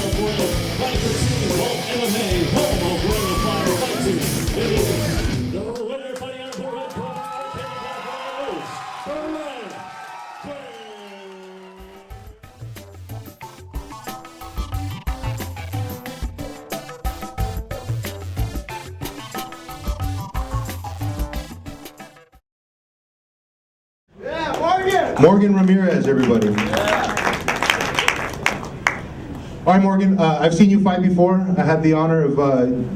California, fight for Team Volt MMA, home of Ring of Fire Fight Team. It is the winner fighting out of the red corner, Arcadia, Berlin, Quake. Morgan Ramirez, everybody. All right, Morgan, I've seen you fight before. I had the honor of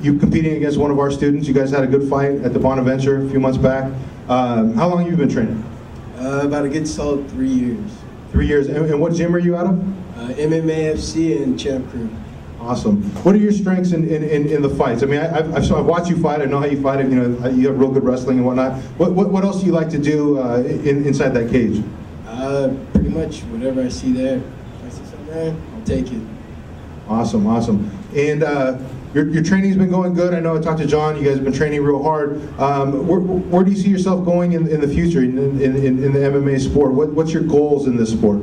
you competing against one of our students. You guys had a good fight at the Bonaventure a few months back. How long have you been training? About a good solid 3 years. 3 years. And what gym are you out of? MMA FC and Champ Crew. Awesome. What are your strengths in the fights? I mean, I've watched you fight. I know how you fight. You know, you have real good wrestling and whatnot. What else do you like to do inside that cage? Pretty much whatever I see there. If I see something there, I'll take it. Awesome, awesome. And your training's been going good. I know I talked to John. You guys have been training real hard. Where do you see yourself going in the future in the MMA sport? What's your goals in this sport?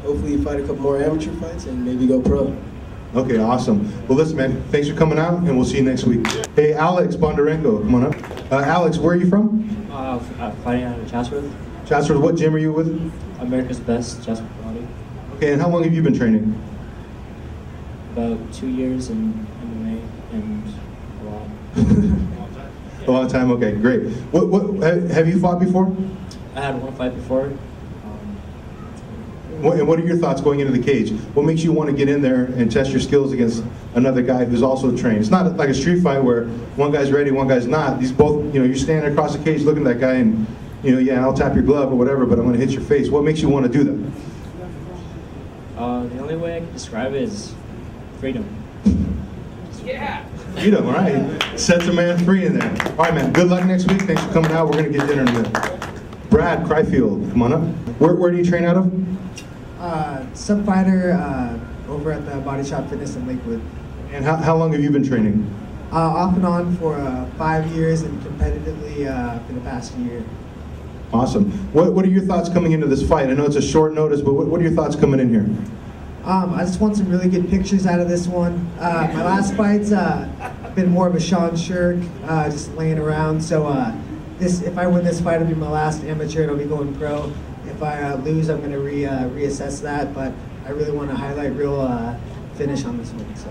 Hopefully fight a couple more amateur fights and maybe go pro. Okay, awesome. Well, listen, man, thanks for coming out, and we'll see you next week. Hey, Alex Bondarenko, come on up. Alex, where are you from? Fighting out of Chatsworth. Chatsworth. What gym are you with? America's Best, Chatsworth Body. Okay, and how long have you been training? About 2 years in MMA and a lot. A long time. Okay, great. What have you fought before? I had one fight before. And what are your thoughts going into the cage? What makes you want to get in there and test your skills against another guy who's also trained? It's not like a street fight where one guy's ready, one guy's not. These both, you're standing across the cage looking at that guy and, yeah, I'll tap your glove or whatever, but I'm going to hit your face. What makes you want to do that? The only way I can describe it is freedom. Yeah. Freedom, all right. Sets a man free in there. All right, man. Good luck next week. Thanks for coming out. We're going to get dinner in a minute. Brad Cryfield, come on up. Where do you train out of? Sub fighter over at the Body Shop Fitness in Lakewood. And how long have you been training? Off and on for 5 years and competitively for the past year. Awesome. What are your thoughts coming into this fight? I know it's a short notice, but what are your thoughts coming in here? I just want some really good pictures out of this one. My last fight's been more of a Sean Shirk, just laying around. So if I win this fight, it'll be my last amateur and I'll be going pro. If I lose, I'm going to reassess that, but I really want to highlight real finish on this one. So.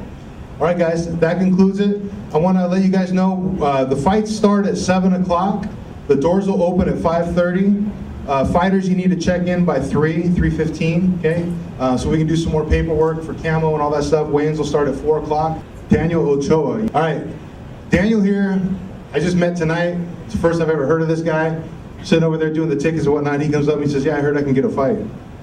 All right, guys, that concludes it. I want to let you guys know the fights start at 7 o'clock. The doors will open at 5:30. Fighters, you need to check in by 3:15, okay? So we can do some more paperwork for camo and all that stuff. Weigh-ins will start at 4 o'clock. Daniel Ochoa. All right, Daniel here, I just met tonight. It's the first I've ever heard of this guy. Sitting over there doing the tickets and whatnot, he comes up and he says, yeah, I heard I can get a fight.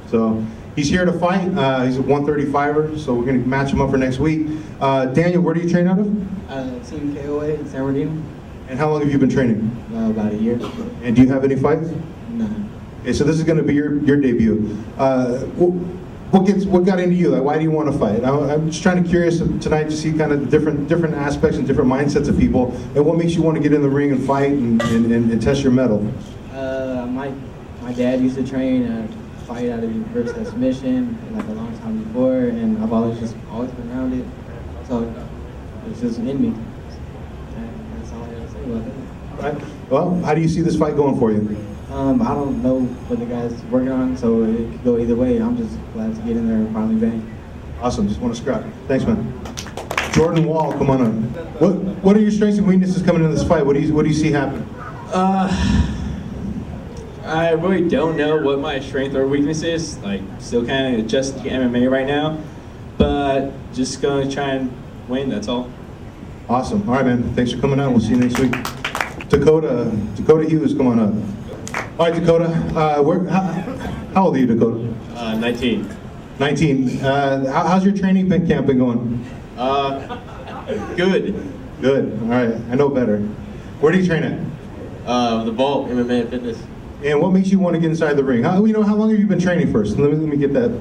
So he's here to fight. He's a 135er, so we're going to match him up for next week. Daniel, where do you train out of? Team KOA in San Bernardino. And how long have you been training? About a year. And do you have any fights? No. Okay, so this is going to be your debut. What got into you? Like, why do you want to fight? I'm just trying to curious tonight to see kind of the different aspects and different mindsets of people, and what makes you want to get in the ring and fight and test your mettle. My dad used to train fight out of reverse submission like a long time before, and I've always been around it. So it's just in me. And that's all I gotta say about it. All right. Well, how do you see this fight going for you? I don't know what the guy's working on, so it could go either way. I'm just glad to get in there and finally bang. Awesome. Just want to scrap. Thanks, man. Jordan Wall, come on up. What are your strengths and weaknesses coming into this fight? What do you see happen? I really don't know what my strength or weakness is. Like, still kind of adjusting to MMA right now, but just gonna try and win. That's all. Awesome. All right, man. Thanks for coming out. We'll see you next week. Dakota Hughes, come on up. All right, Dakota. How old are you, Dakota? 19. 19. How's your training camp been going? Good. Good. All right. I know better. Where do you train at? The Vault, MMA and Fitness. And what makes you want to get inside the ring? How long have you been training first? Let me get that.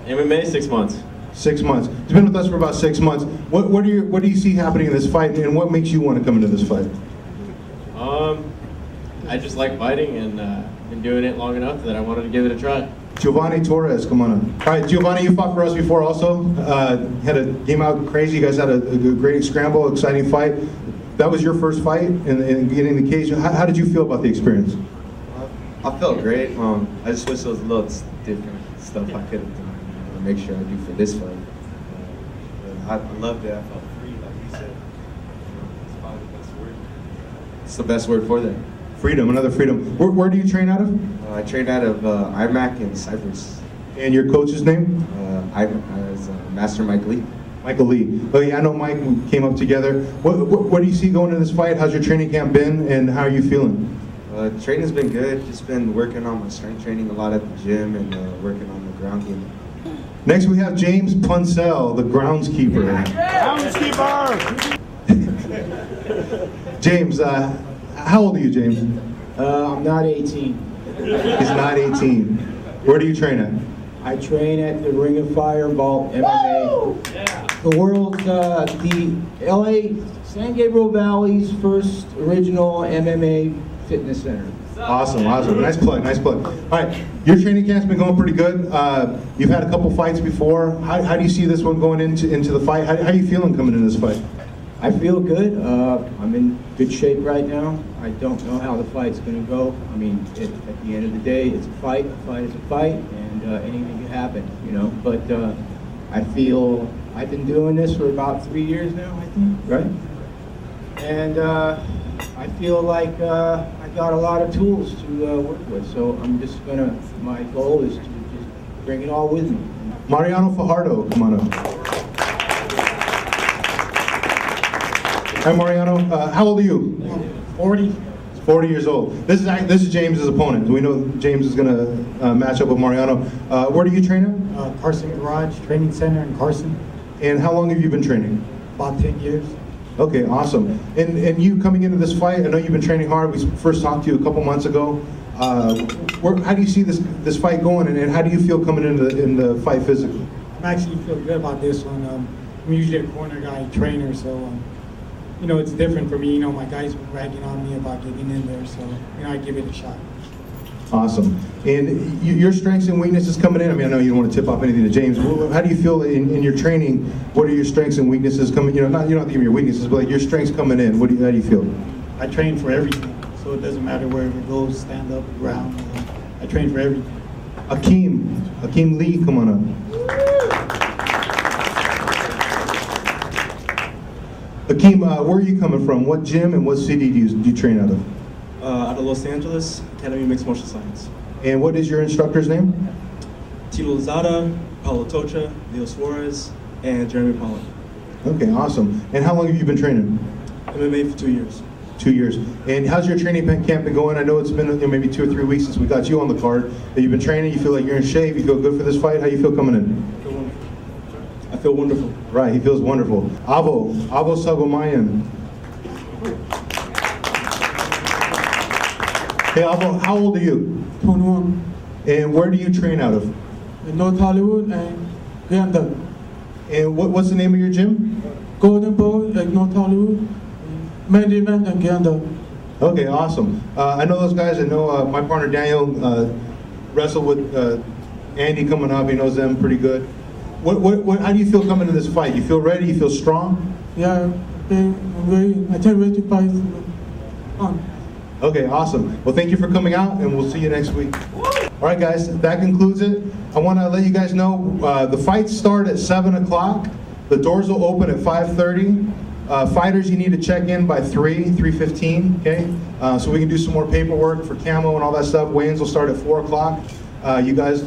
MMA 6 months. 6 months. You've been with us for about 6 months. What do you see happening in this fight, and what makes you want to come into this fight? I just like fighting and been doing it long enough that I wanted to give it a try. Giovanni Torres, come on up. All right, Giovanni, you fought for us before also. Came out crazy. You guys had a great scramble, exciting fight. That was your first fight in getting the cage. How did you feel about the experience? I felt great. I just wish there was a little different stuff I could have done to make sure I do for this fight. I loved it. I felt free, like you said. It's probably the best word. It's the best word for that. Freedom, another freedom. Where do you train out of? I trained out of IMAC in Cyprus. And your coach's name? Master Mike Lee. Michael Lee. Oh yeah, I know Mike. We came up together. What do you see going into this fight? How's your training camp been, and how are you feeling? Training's been good. Just been working on my strength training a lot at the gym and working on the ground game. Next we have James Puncell, the groundskeeper. Groundskeeper! James, how old are you, James? I'm not 18. He's not 18. Where do you train at? I train at the Ring of Fire Vault MMA. The world's, the LA, San Gabriel Valley's first original MMA fitness center. Awesome. Nice plug. All right, your training camp's been going pretty good. You've had a couple fights before. How do you see this one going into the fight? How are you feeling coming into this fight? I feel good. I'm in good shape right now. I don't know how the fight's going to go. I mean, at the end of the day, it's a fight. A fight is a fight, and anything can happen, you know. But I feel I've been doing this for about 3 years now, I think, right? And I feel like I got a lot of tools to work with. So I'm just gonna. My goal is to just bring it all with me. Mariano Fajardo, come on up. Hi, Mariano. How old are you? 40. 40 years old. This is James's opponent. We know James is going to match up with Mariano. Where do you train at? Carson Garage Training Center in Carson. And how long have you been training? About 10 years. Okay, awesome. And you coming into this fight, I know you've been training hard. We first talked to you a couple months ago. How do you see this fight going, and how do you feel coming in the fight physically? I actually feel good about this one. I'm usually a corner guy trainer, so you know, it's different for me. You know, my guys been bragging on me about getting in there, so you know, I give it a shot. Awesome. And your strengths and weaknesses coming in, I mean, I know you don't want to tip off anything to James. How do you feel in your training? What are your strengths and weaknesses coming? You don't have to give me your weaknesses, but like your strengths coming in. How do you feel? I train for everything, so it doesn't matter wherever it goes, stand up, ground. I train for everything. Hakeem Lee, come on up. Hakeem, where are you coming from? What gym and what city do you train out of? Out of Los Angeles, Academy of Mixed Martial Science. And what is your instructor's name? Tito Lozada, Paulo Tocha, Leo Suarez, and Jeremy Pollock. Okay, awesome. And how long have you been training? MMA for 2 years. 2 years. And how's your training camp been going? I know it's been maybe 2 or 3 weeks since we got you on the card. You've been training, you feel like you're in shape, you feel good for this fight. How you feel coming in? I feel wonderful. Right, he feels wonderful. Avo Sagomayan. Hey Avo, how old are you? 21. And where do you train out of? In North Hollywood and Glendale. And what's the name of your gym? Golden Bowl, like North Hollywood. Main event and Glendale. Okay, awesome. I know those guys. I know my partner Daniel wrestled with Andy coming up. He knows them pretty good. How do you feel coming to this fight? You feel ready? You feel strong? Yeah, I'm ready. I can't wait to fight on. Okay, awesome. Well, thank you for coming out, and we'll see you next week. All right, guys, that concludes it. I want to let you guys know the fights start at 7 o'clock. The doors will open at 5:30. Fighters, you need to check in by 3:15, okay? So we can do some more paperwork for camo and all that stuff. Weigh-ins will start at 4 o'clock. You guys